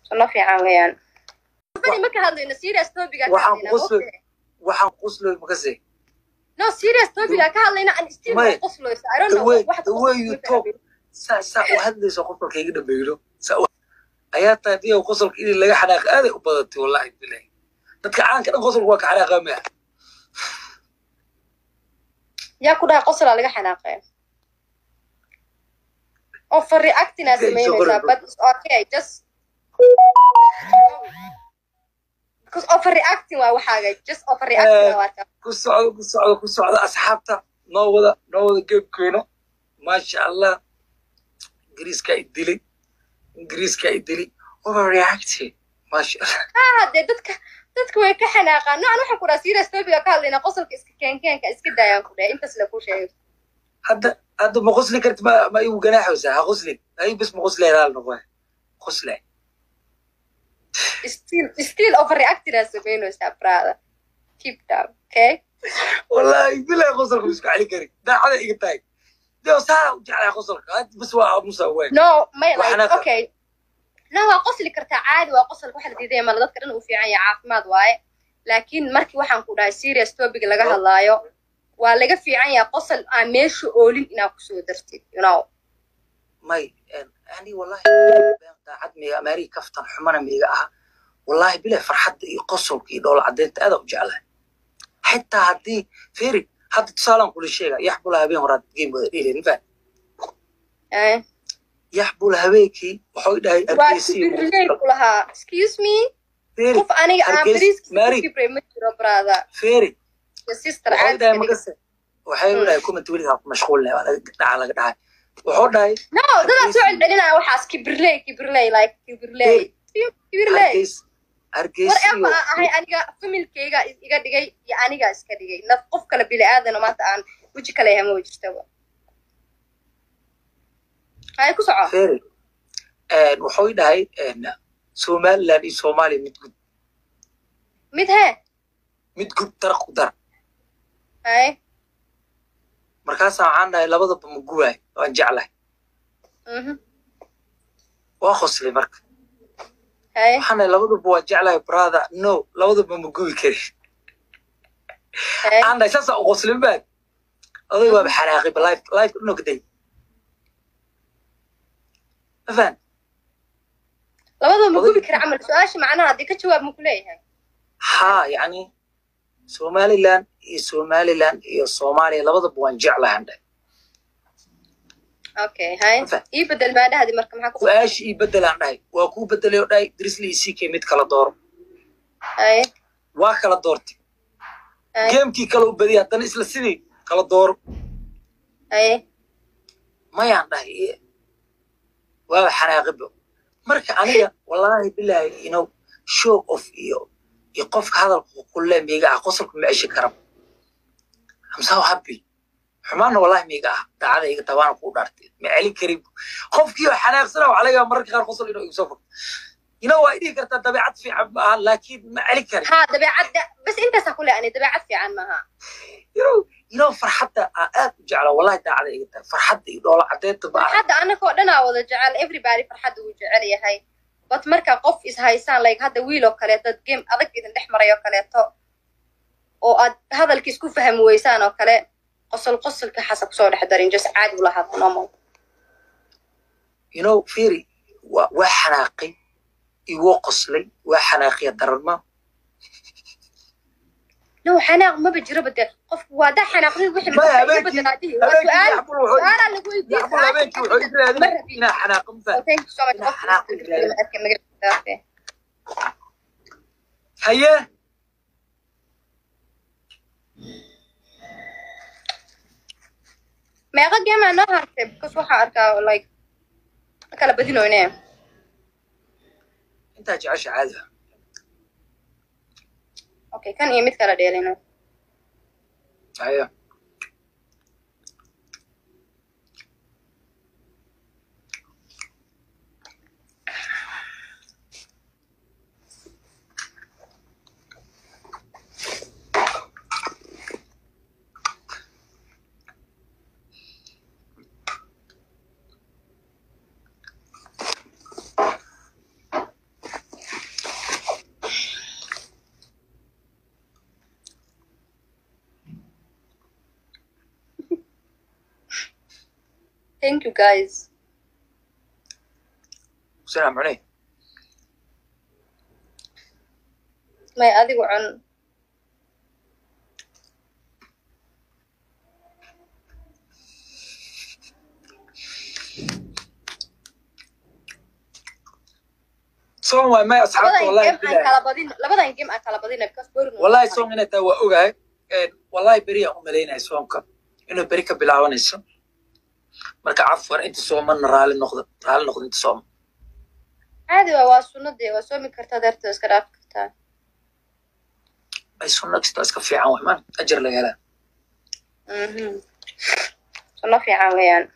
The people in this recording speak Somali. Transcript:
sunno fiican weeyaan fani marka hadlayna serious topic ka hadlayna waxaan qoslo makase no serious topic ka hadlayna an still qoslo I don't know what the way you talk sa hadlayso qofka iga dhameeyro ayaa taadiyo qosolka in laga xanaaq aad u badatay wallahi billahi dadka caanka dhan qosolka waa ka xanaaqaa yaa ku dhahay qosol laga xanaaqay overreacting as meanaysa but it's okay just because overreacting waa waxaaga just overreacting waa ku socda asxaabta noo wada geebkeeno maasha Allah ingiriiska idili overreacting maasha Allah dadka way ka xanaaqaan noocan waxa ku raa serious topic ka hadlayna qosolka iska keenka iska daayaan ku dhahay intaas la ku sheegay hadda ma qosli kartid ma igu ganaaxaysaa ha qoslin ay bas ma qosli raal noqon qosli still overreacting as meanaysa brother keep down okay wallahi billahi qosolka isku cali kari daacada iga taag dee saa u jeclaa qosolka bas waa musa way no my like okay no waa qosli kartaa caadi waa qosolka waxa la diiday ma dadka dhan u fiican yahay caafimaad waaye laakiin markii waxaan ku dhahay serious topic laga hadlaayo waa laga fiican yahay qosol aan meesha oolin inaa ku soo dartid you know may ani wallahi daacad miga America kaftan xumana miga ah wallahi bilaa farxad iyo qosolka iyo dhool cadeynta aad u jeclahay حتى هدي فيري حتى تصالن كل شيء يحبوا لها بين وراد جيم بديله نفهم يحبوا لها بيكي وحيد هاي أركيسي كلها excuse me شوف أنا أمريكي ماري فيري السيستر عادي وحيد لها يكون تقولي مشغول لها على قدها وحيد هاي no ده سؤال علينا وحاس كبرلي like كبرلي أركيسي هاي أنا فملكيga iga dhigay iyo aniga iska dhigay naf qof kale bil aadan maanta aan wajhi kale yahay ma wajistaba hay ku soco feeri wuxuu dhahay Somaliland iyo Soomaaliya mid gud taraq ku dar hay markaas aan dhahay labadaba ma guway waan jeclahay waa khosli marka waxaan labadaba waa jeclahay brother no labadaba ma guwi kari aan dhahay saas u qoslin baad oday waa xaraaqi live inuu gaday afan labadaba ma guwi kari amal su'aasha macnaha hadii ka jawaab ma kuleeyahay ha yani Somaliland iyo Soomaaliya labadaba waan jeclahay dhahay okay hay ibadal ma dhahdi marka maxaa ku waash ibadelaan dhahay waa ku bedelay oo dhahay Drizzly CK mid kala door hay waa kala doortay gamekii kala u badiya tan isla sidii kala door hay ma yaan dhahay waa xanaaqib marka aniga wallahi billahi show off iyo qofka hadalku kullee miiga qosolku ma ishi karam I'm so happy xumaana wallahi miiga daacada iga tabaan ku dhaartay ma celi karib qofkii xanaaqsana waxa laga markaa qaar qosol inuu igu soo fog waa idin karta dabeecad fiican laakiin ma celi kari ha dabeecad bas inta sa kullee ani dabeecad fiican maaha farxadda aad u jecla wallahi daacada iga taa farxadda iyo dhoolo cadeynta baa farxadda anagoo dhan wada jecel everybody farxadda uu jecel yahay but marka qof is haysaan like hadda wiil oo kale dad game adag idin dhex marayo kaleeto oo aad hadalkiis ku fahmi weysaan oo kale qosolka xasab soo dhex darin just caadi u lahaad normal firi waa xanaaqay iwo qoslay waa xanaaqiya darma no xanaaq ma bajiro bada qof waa da xanaaqay wixii ma badanaadii waa su'aal lagu weydiiyay ina xanaaqan fa haye meeqa game noo hartay because waxa arkaa like kala badinoynaa inta jecesha caadi okay kan iyo mid kala dheelina ayo thank you guys. السلام عليكم. ما أديكوا عن صوم ما أصحابك والله لبدان جيم أكلا بدينا بكاس بورن والله صوم إنه توا أوجع والله بريء أملينا صومك إنه بريك بلاوان الصوم مرك عفوا أنت صوم من رال النقطة أنت صوم عادي واسونا دي واسومي كرتا درت اسكراف كرتا أي صومك استاسك في عوام أجر لي هلا صنا في عويان